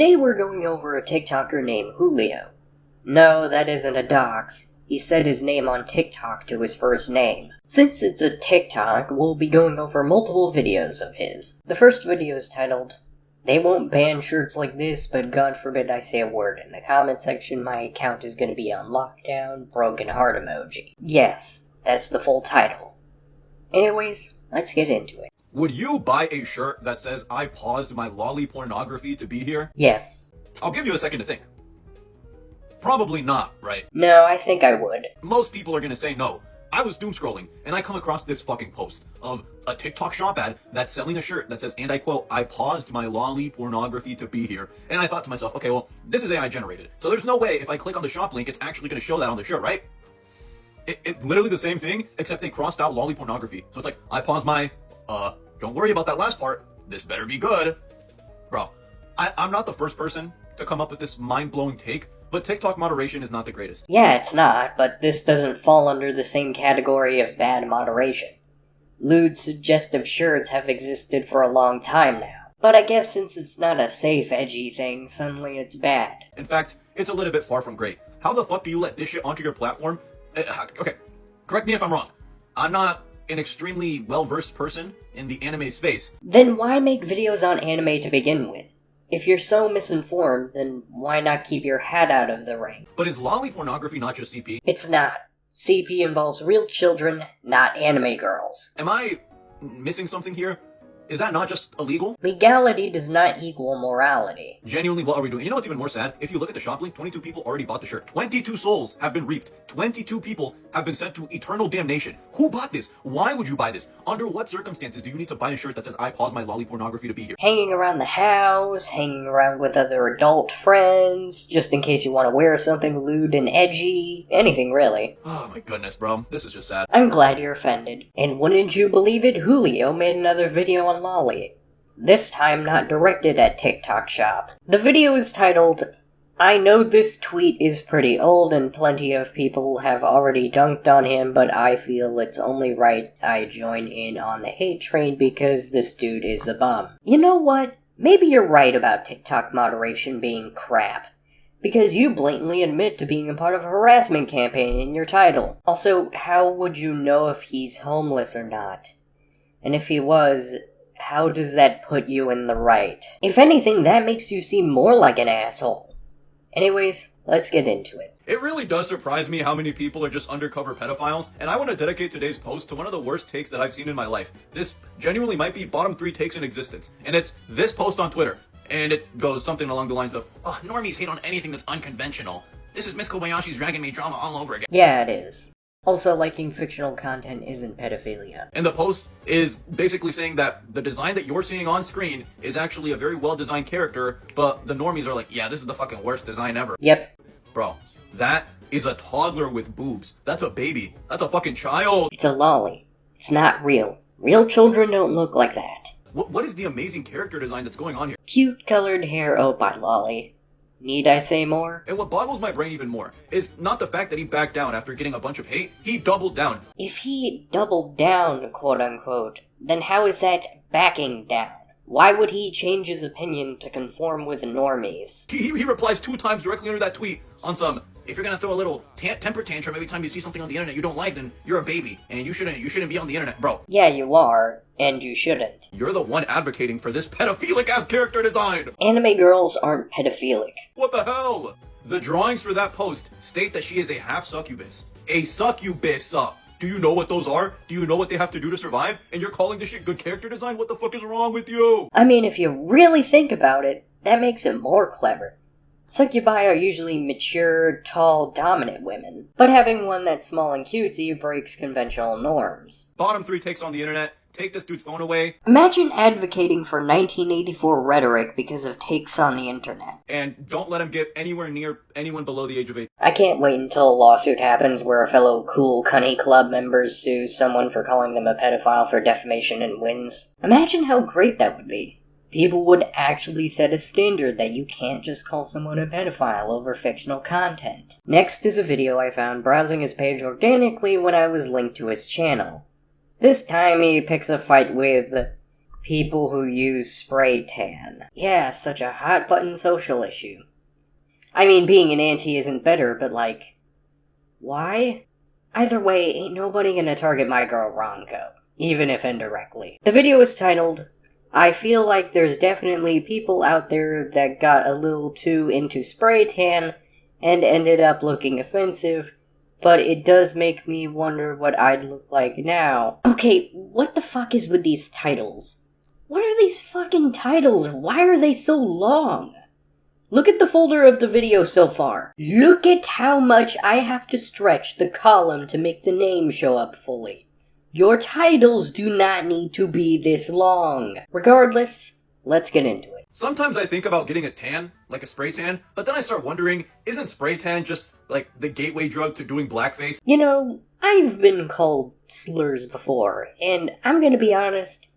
Today we're going over a TikToker named Julio. No, that isn't a dox. He said his name on TikTok to his first name. Since it's a TikTok, we'll be going over multiple videos of his. The first video is titled, "They won't ban shirts like this, but God forbid I say a word in the comment section, my account is gonna be on lockdown, broken heart emoji." Yes, that's the full title. Anyways, let's get into it. Would you buy a shirt that says, "I paused my lolly pornography to be here"? Yes. I'll give you a second to think. Probably not, right? No, I think I would. Most people are gonna say no. I was doom scrolling, and I come across this fucking post of a TikTok shop ad that's selling a shirt that says, and I quote, "I paused my lolly pornography to be here." And I thought to myself, okay, well, this is AI generated. So there's no way if I click on the shop link, it's actually gonna show that on the shirt, right? It's literally the same thing, except they crossed out lolly pornography. So it's like, I paused my, don't worry about that last part. This better be good. Bro, I'm not the first person to come up with this mind-blowing take, but TikTok moderation is not the greatest. Yeah, it's not, but this doesn't fall under the same category of bad moderation. Lewd, suggestive shirts have existed for a long time now. But I guess since it's not a safe, edgy thing, suddenly it's bad. In fact, it's a little bit far from great. How the fuck do you let this shit onto your platform? Okay, correct me if I'm wrong. I'm not an extremely well-versed person in the anime space. Then why make videos on anime to begin with? If you're so misinformed, then why not keep your hat out of the ring? But is lolly pornography not just CP? It's not. CP involves real children, not anime girls. Am I missing something here? Is that not just illegal? Legality does not equal morality. Genuinely, what are we doing? You know what's even more sad? If you look at the shop link, 22 people already bought the shirt. 22 souls have been reaped. 22 people have been sent to eternal damnation. Who bought this? Why would you buy this? Under what circumstances do you need to buy a shirt that says, "I paused my lolly pornography to be here"? Hanging around the house, hanging around with other adult friends, just in case you want to wear something lewd and edgy, anything really. Oh my goodness, bro. This is just sad. I'm glad you're offended. And wouldn't you believe it, Julio made another video on lolly. This time not directed at TikTok shop. The video is titled, "I know this tweet is pretty old and plenty of people have already dunked on him, but I feel it's only right I join in on the hate train because this dude is a bum." You know what? Maybe you're right about TikTok moderation being crap. Because you blatantly admit to being a part of a harassment campaign in your title. Also, how would you know if he's homeless or not? And if he was, how does that put you in the right? If anything, that makes you seem more like an asshole. Anyways, let's get into it. It really does surprise me how many people are just undercover pedophiles, and I want to dedicate today's post to one of the worst takes that I've seen in my life. This genuinely might be bottom 3 takes in existence, and it's this post on Twitter. And it goes something along the lines of, "Oh, normies hate on anything that's unconventional. This is Miss Kobayashi's Dragon Maid drama all over again." Yeah, it is. Also, liking fictional content isn't pedophilia. And the post is basically saying that the design that you're seeing on screen is actually a very well-designed character, but the normies are like, "Yeah, this is the fucking worst design ever." Yep. Bro, that is a toddler with boobs. That's a baby. That's a fucking child. It's a lolly. It's not real. Real children don't look like that. What is the amazing character design that's going on here? Cute colored hair, oh by lolly. Need I say more? And what boggles my brain even more is not the fact that he backed down after getting a bunch of hate, he doubled down. If he doubled down, quote unquote, then how is that backing down? Why would he change his opinion to conform with normies? He replies 2 times directly under that tweet on some, "If you're gonna throw a little temper tantrum every time you see something on the internet you don't like, then you're a baby, and you shouldn't be on the internet." Bro. Yeah, you are, and you shouldn't. You're the one advocating for this pedophilic-ass character design! Anime girls aren't pedophilic. What the hell? The drawings for that post state that she is a half succubus. A succubus! Do you know what those are? Do you know what they have to do to survive? And you're calling this shit good character design? What the fuck is wrong with you? I mean, if you really think about it, that makes it more clever. Succubi are usually mature, tall, dominant women, but having one that's small and cutesy breaks conventional norms. Bottom 3 takes on the internet. Take this dude's phone away. Imagine advocating for 1984 rhetoric because of takes on the internet. And don't let him get anywhere near anyone below the age of 8. I can't wait until a lawsuit happens where a fellow cool Cunny Club member sues someone for calling them a pedophile for defamation and wins. Imagine how great that would be. People would actually set a standard that you can't just call someone a pedophile over fictional content. Next is a video I found browsing his page organically when I was linked to his channel. This time he picks a fight with People who use spray tan. Yeah, such a hot button social issue. I mean, being an anti isn't better, but like, why? Either way, ain't nobody gonna target my girl Ronco, even if indirectly. The video is titled, I feel like there's definitely people out there that got a little too into spray tan and ended up looking offensive, but it does make me wonder what I'd look like now. Okay, what the fuck is with these titles? What are these fucking titles? Why are they so long? Look at the folder of the video so far. Look at how much I have to stretch the column to make the name show up fully. Your titles do not need to be this long. Regardless, let's get into it. Sometimes I think about getting a tan, like a spray tan, but then I start wondering, isn't spray tan just like the gateway drug to doing blackface? You know, I've been called slurs before, and I'm gonna be honest,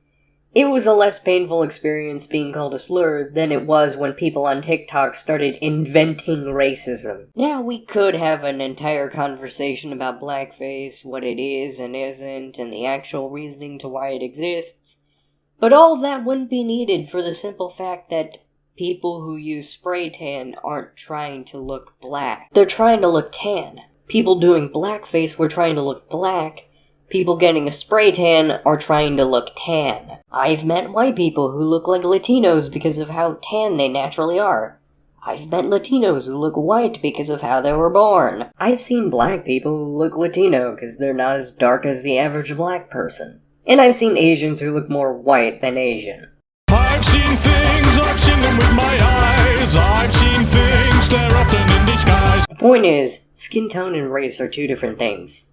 it was a less painful experience being called a slur than it was when people on TikTok started inventing racism. Now, we could have an entire conversation about blackface, what it is and isn't, and the actual reasoning to why it exists, but all that wouldn't be needed for the simple fact that people who use spray tan aren't trying to look black. They're trying to look tan. People doing blackface were trying to look black. People getting a spray tan are trying to look tan. I've met white people who look like Latinos because of how tan they naturally are. I've met Latinos who look white because of how they were born. I've seen black people who look Latino because they're not as dark as the average black person. And I've seen Asians who look more white than Asian. I've seen things, I've seen them with my eyes. I've seen things, they're often in disguise. The point is, skin tone and race are two different things.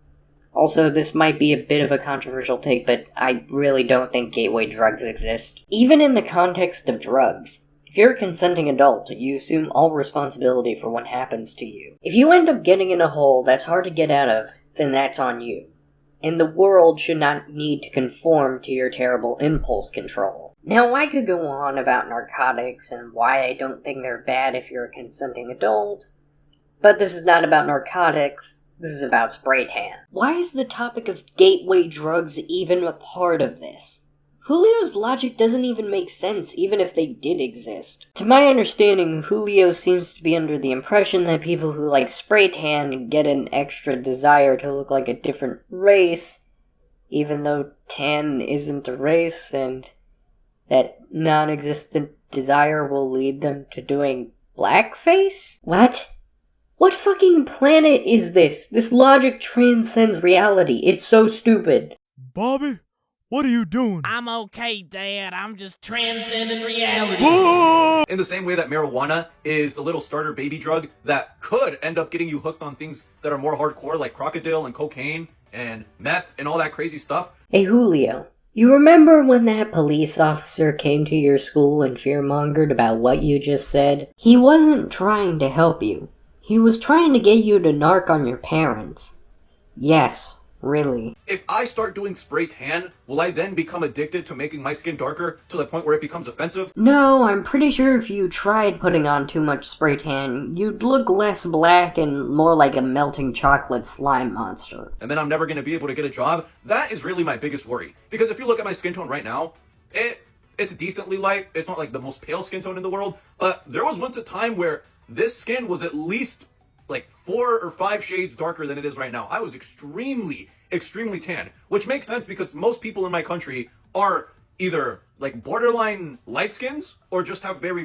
Also, this might be a bit of a controversial take, but I really don't think gateway drugs exist. Even in the context of drugs, if you're a consenting adult, you assume all responsibility for what happens to you. If you end up getting in a hole that's hard to get out of, then that's on you. And the world should not need to conform to your terrible impulse control. Now, I could go on about narcotics and why I don't think they're bad if you're a consenting adult, but this is not about narcotics. This is about spray tan. Why is the topic of gateway drugs even a part of this? Julio's logic doesn't even make sense, even if they did exist. To my understanding, Julio seems to be under the impression that people who like spray tan get an extra desire to look like a different race, even though tan isn't a race, and that non-existent desire will lead them to doing blackface? What? What fucking planet is this? This logic transcends reality. It's so stupid. Bobby, what are you doing? I'm okay, Dad. I'm just transcending reality. Whoa! In the same way that marijuana is the little starter baby drug that could end up getting you hooked on things that are more hardcore, like crocodile and cocaine and meth and all that crazy stuff. Hey Julio, you remember when that police officer came to your school and fearmongered about what you just said? He wasn't trying to help you. He was trying to get you to narc on your parents. Yes, really. If I start doing spray tan, will I then become addicted to making my skin darker to the point where it becomes offensive? No, I'm pretty sure if you tried putting on too much spray tan, you'd look less black and more like a melting chocolate slime monster. And then I'm never going to be able to get a job? That is really my biggest worry. Because if you look at my skin tone right now, it's decently light. It's not like the most pale skin tone in the world, but there was once a time where this skin was at least like 4 or 5 shades darker than it is right now. I was extremely tan, which makes sense because most people in my country are either like borderline light skins or just have very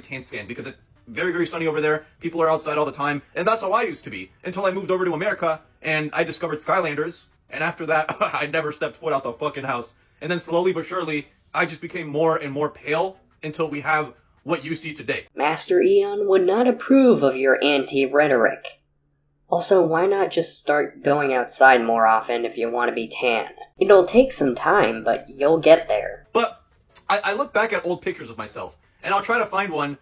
tan skin because it's very sunny over there. People are outside all the time, and that's how I used to be until I moved over to America and I discovered Skylanders, and after that I never stepped foot out the fucking house. And then slowly but surely I just became more and more pale until we have what you see today. Master Eon would not approve of your anti-rhetoric. Also, why not just start going outside more often if you want to be tan? It'll take some time, but you'll get there. But I look back at old pictures of myself, and I'll try to find one.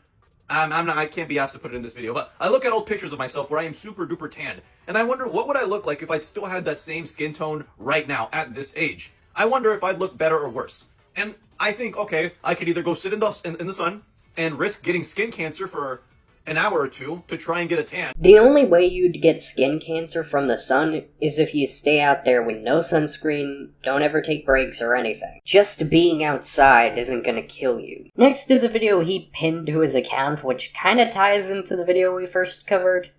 I can't be asked to put it in this video, but I look at old pictures of myself where I am super duper tan, and I wonder what would I look like if I still had that same skin tone right now at this age. I wonder if I'd look better or worse. And I think, okay, I could either go sit in the sun and risk getting skin cancer for an hour or two to try and get a tan. The only way you'd get skin cancer from the sun is if you stay out there with no sunscreen, don't ever take breaks or anything. Just being outside isn't gonna kill you. Next is a video he pinned to his account, which kinda ties into the video we first covered.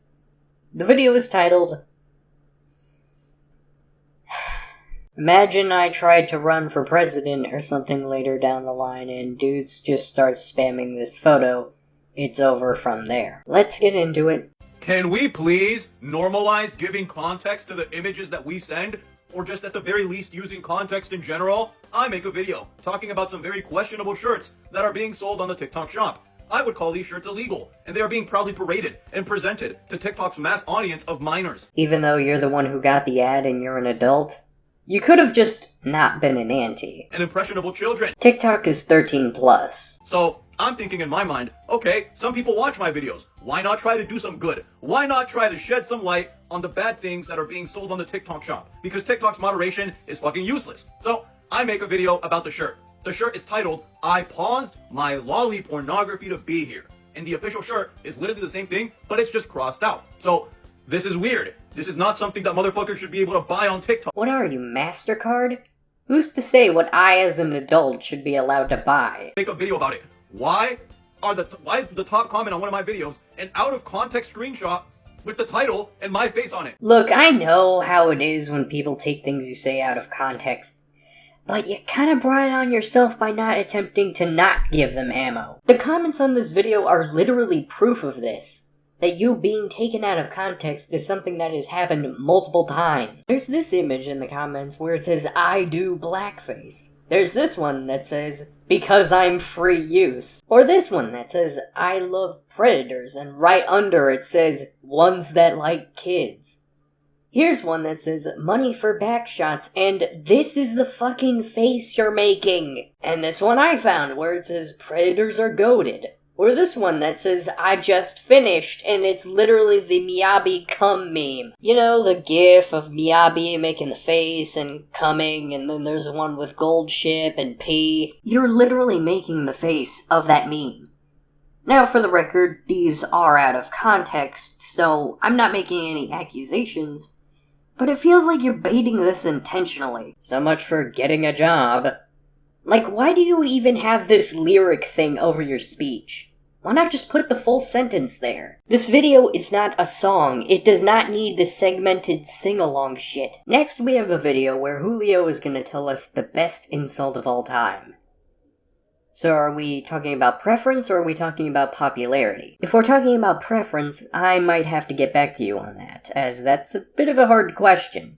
The video is titled, "Imagine I tried to run for president or something later down the line and dudes just start spamming this photo. It's over from there." Let's get into it. Can we please normalize giving context to the images that we send? Or just at the very least using context in general? I make a video talking about some very questionable shirts that are being sold on the TikTok shop. I would call these shirts illegal, and they are being proudly paraded and presented to TikTok's mass audience of minors. Even though you're the one who got the ad and you're an adult, you could have just not been an auntie. And impressionable children. TikTok is 13 plus. So, I'm thinking in my mind, okay, some people watch my videos. Why not try to do some good? Why not try to shed some light on the bad things that are being sold on the TikTok shop? Because TikTok's moderation is fucking useless. So, I make a video about the shirt. The shirt is titled, "I paused my lolly pornography to be here." And the official shirt is literally the same thing, but it's just crossed out. So, this is weird. This is not something that motherfuckers should be able to buy on TikTok. What are you, MasterCard? Who's to say what I as an adult should be allowed to buy? Make a video about it. Why is the top comment on one of my videos an out of context screenshot with the title and my face on it? Look, I know how it is when people take things you say out of context, but you kinda brought it on yourself by not attempting to not give them ammo. The comments on this video are literally proof of this. That you being taken out of context is something that has happened multiple times. There's this image in the comments where it says, "I do blackface." There's this one that says, "Because I'm free use." Or this one that says, "I love predators," and right under it says, "Ones that like kids." Here's one that says, "Money for backshots," and "This is the fucking face you're making." And this one I found where it says, "Predators are goated." Or this one that says, "I just finished," and it's literally the Miyabi cum meme. You know, the gif of Miyabi making the face and coming, and then there's one with gold ship and pee. You're literally making the face of that meme. Now, for the record, these are out of context, so I'm not making any accusations, but it feels like you're baiting this intentionally. So much for getting a job. Like, why do you even have this lyric thing over your speech? Why not just put the full sentence there? This video is not a song. It does not need the segmented sing-along shit. Next, we have a video where Julio is gonna tell us the best insult of all time. So are we talking about preference, or are we talking about popularity? If we're talking about preference, I might have to get back to you on that, as that's a bit of a hard question.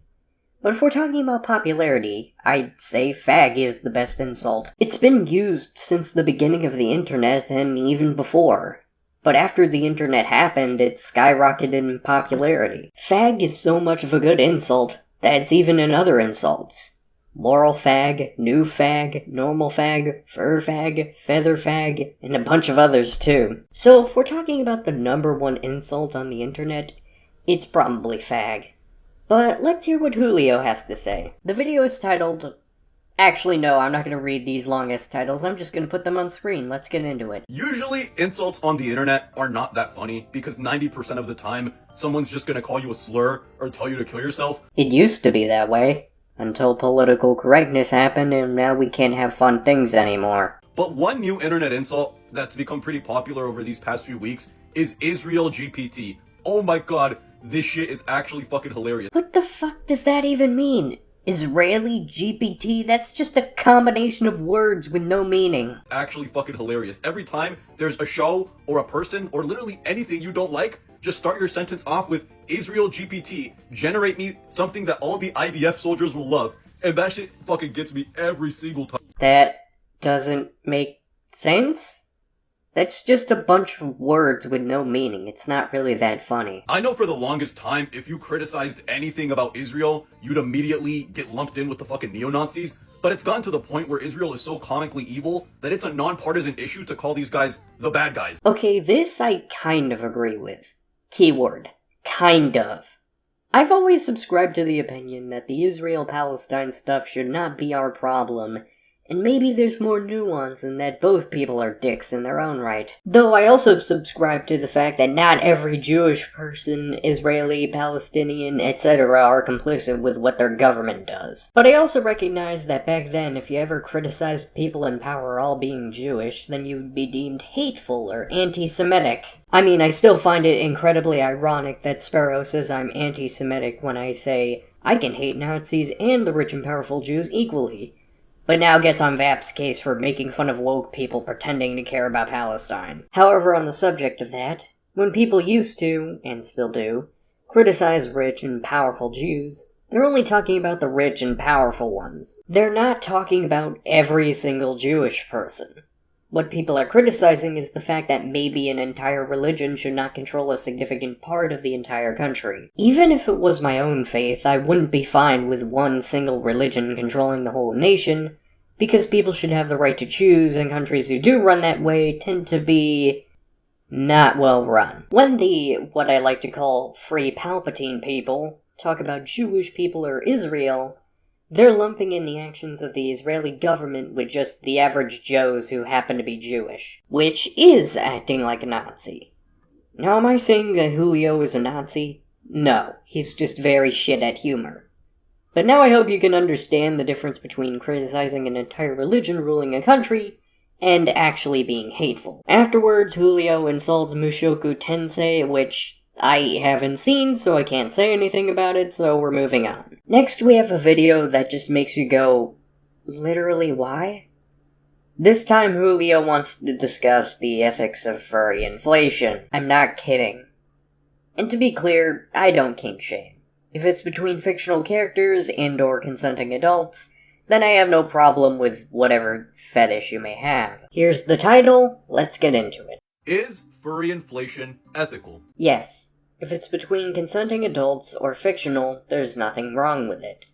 But if we're talking about popularity, I'd say fag is the best insult. It's been used since the beginning of the internet and even before. But after the internet happened, it skyrocketed in popularity. Fag is so much of a good insult that it's even in other insults. Moral fag, new fag, normal fag, fur fag, feather fag, and a bunch of others too. So if we're talking about the number one insult on the internet, it's probably fag. But let's hear what Julio has to say. The video is titled... Actually, no, I'm not going to read these longest titles. I'm just going to put them on screen. Let's get into it. Usually, insults on the internet are not that funny because 90% of the time, someone's just going to call you a slur or tell you to kill yourself. It used to be that way, until political correctness happened and now we can't have fun things anymore. But one new internet insult that's become pretty popular over these past few weeks is Israel GPT. Oh my god. This shit is actually fucking hilarious. What the fuck does that even mean? Israeli GPT? That's just a combination of words with no meaning. Actually fucking hilarious. Every time there's a show or a person or literally anything you don't like, just start your sentence off with Israel GPT. Generate me something that all the IDF soldiers will love. And that shit fucking gets me every single time. That doesn't make sense? That's just a bunch of words with no meaning. It's not really that funny. I know for the longest time, if you criticized anything about Israel, you'd immediately get lumped in with the fucking neo-Nazis. But it's gotten to the point where Israel is so comically evil that it's a non-partisan issue to call these guys the bad guys. Okay, this I kind of agree with. Keyword. Kind of. I've always subscribed to the opinion that the Israel-Palestine stuff should not be our problem, And maybe there's more nuance in that both people are dicks in their own right. Though I also subscribe to the fact that not every Jewish person, Israeli, Palestinian, etc. are complicit with what their government does. But I also recognize that back then, if you ever criticized people in power all being Jewish, then you would be deemed hateful or anti-Semitic. I mean, I still find it incredibly ironic that Sparrow says I'm anti-Semitic when I say I can hate Nazis and the rich and powerful Jews equally, but now gets on Vap's case for making fun of woke people pretending to care about Palestine. However, on the subject of that, when people used to, and still do, criticize rich and powerful Jews, they're only talking about the rich and powerful ones. They're not talking about every single Jewish person. What people are criticizing is the fact that maybe an entire religion should not control a significant part of the entire country. Even if it was my own faith, I wouldn't be fine with one single religion controlling the whole nation, because people should have the right to choose, and countries who do run that way tend to be not well run. When the, what I like to call, free Palpatine people talk about Jewish people or Israel, they're lumping in the actions of the Israeli government with just the average Joes who happen to be Jewish, which is acting like a Nazi. Now, am I saying that Julio is a Nazi? No, he's just very shit at humor. But now I hope you can understand the difference between criticizing an entire religion ruling a country and actually being hateful. Afterwards, Julio insults Mushoku Tensei, which I haven't seen, so I can't say anything about it, so we're moving on. Next, we have a video that just makes you go, literally why? This time, Julio wants to discuss the ethics of furry inflation. I'm not kidding. And to be clear, I don't kink shame. If it's between fictional characters and/or consenting adults, then I have no problem with whatever fetish you may have. Here's the title, let's get into it. Is furry inflation ethical? Yes. If it's between consenting adults or fictional, there's nothing wrong with it.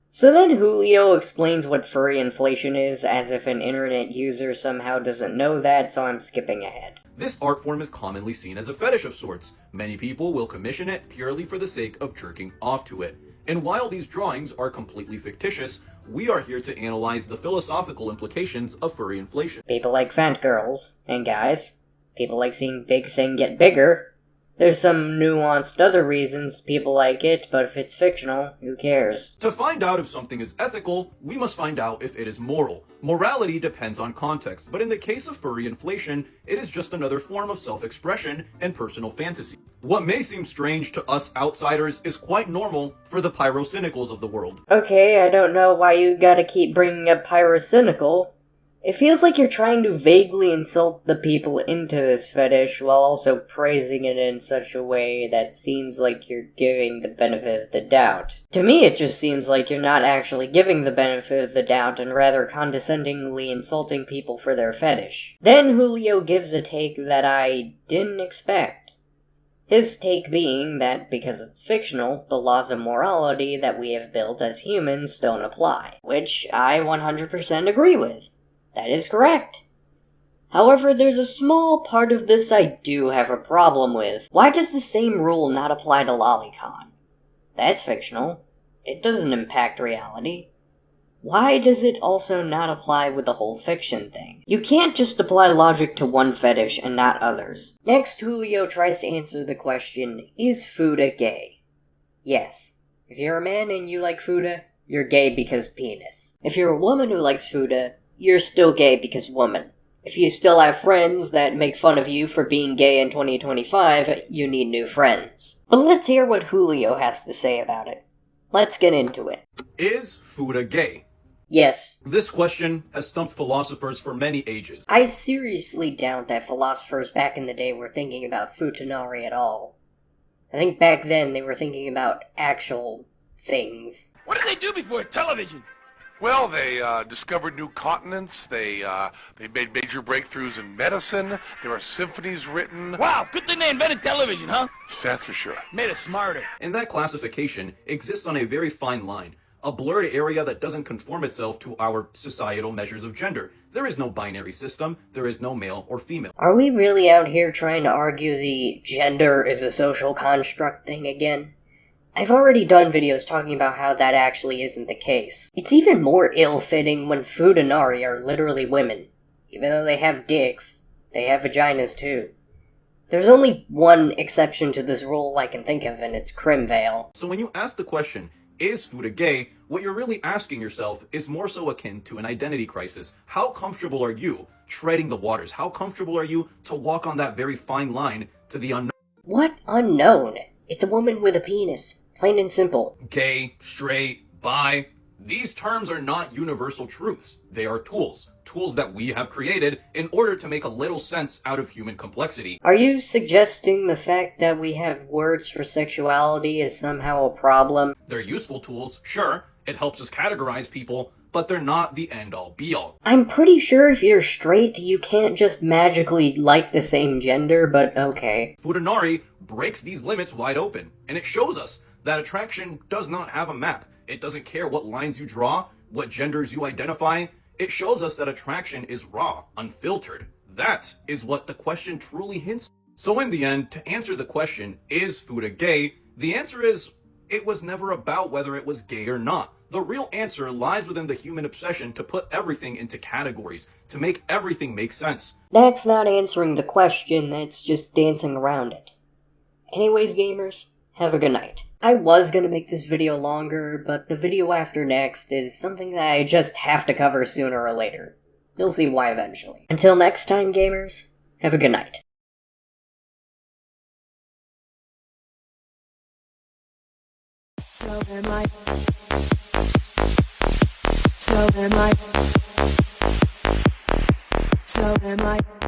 So then Julio explains what furry inflation is, as if an internet user somehow doesn't know that, so I'm skipping ahead. This art form is commonly seen as a fetish of sorts. Many people will commission it purely for the sake of jerking off to it. And while these drawings are completely fictitious, we are here to analyze the philosophical implications of furry inflation. People like fat girls, and guys. People like seeing big thing get bigger. There's some nuanced other reasons people like it, but if it's fictional, who cares? To find out if something is ethical, we must find out if it is moral. Morality depends on context, but in the case of furry inflation, it is just another form of self-expression and personal fantasy. What may seem strange to us outsiders is quite normal for the pyrocynicals of the world. Okay, I don't know why you gotta keep bringing up pyrocynical. It feels like you're trying to vaguely insult the people into this fetish while also praising it in such a way that seems like you're giving the benefit of the doubt. To me, it just seems like you're not actually giving the benefit of the doubt and rather condescendingly insulting people for their fetish. Then Julio gives a take that I didn't expect. His take being that because it's fictional, the laws of morality that we have built as humans don't apply, which I 100% agree with. That is correct. However, there's a small part of this I do have a problem with. Why does the same rule not apply to Lolicon? That's fictional. It doesn't impact reality. Why does it also not apply with the whole fiction thing? You can't just apply logic to one fetish and not others. Next, Julio tries to answer the question, is Fuda gay? Yes. If you're a man and you like Fuda, you're gay because penis. If you're a woman who likes Fuda, you're still gay because woman. If you still have friends that make fun of you for being gay in 2025, you need new friends. But let's hear what Julio has to say about it. Let's get into it. Is Fuda gay? Yes. This question has stumped philosophers for many ages. I seriously doubt that philosophers back in the day were thinking about futanari at all. I think back then they were thinking about actual things. What did they do before television? Well, they discovered new continents. They made major breakthroughs in medicine. There are symphonies written. Wow, good thing they invented television, huh? That's for sure. Made us smarter. And that classification exists on a very fine line, a blurred area that doesn't conform itself to our societal measures of gender. There is no binary system. There is no male or female. Are we really out here trying to argue the gender is a social construct thing again? I've already done videos talking about how that actually isn't the case. It's even more ill-fitting when Futanari are literally women. Even though they have dicks, they have vaginas too. There's only one exception to this rule I can think of, and it's Crimvale. So when you ask the question, is Fuda gay, what you're really asking yourself is more so akin to an identity crisis. How comfortable are you treading the waters? How comfortable are you to walk on that very fine line to the unknown? What unknown? It's a woman with a penis. Plain and simple. Gay, straight, bi. These terms are not universal truths. They are tools. Tools that we have created in order to make a little sense out of human complexity. Are you suggesting the fact that we have words for sexuality is somehow a problem? They're useful tools, sure. It helps us categorize people, but they're not the end-all be-all. I'm pretty sure if you're straight, you can't just magically like the same gender, but okay. Futanari breaks these limits wide open, and it shows us that attraction does not have a map. It doesn't care what lines you draw, what genders you identify. It shows us that attraction is raw, unfiltered. That is what the question truly hints at. So in the end, to answer the question, is Fuda gay? The answer is, it was never about whether it was gay or not. The real answer lies within the human obsession to put everything into categories, to make everything make sense. That's not answering the question, that's just dancing around it. Anyways, gamers, have a good night. I was gonna make this video longer, but the video after next is something that I just have to cover sooner or later. You'll see why eventually. Until next time, gamers, have a good night. So am I. So am I. So am I.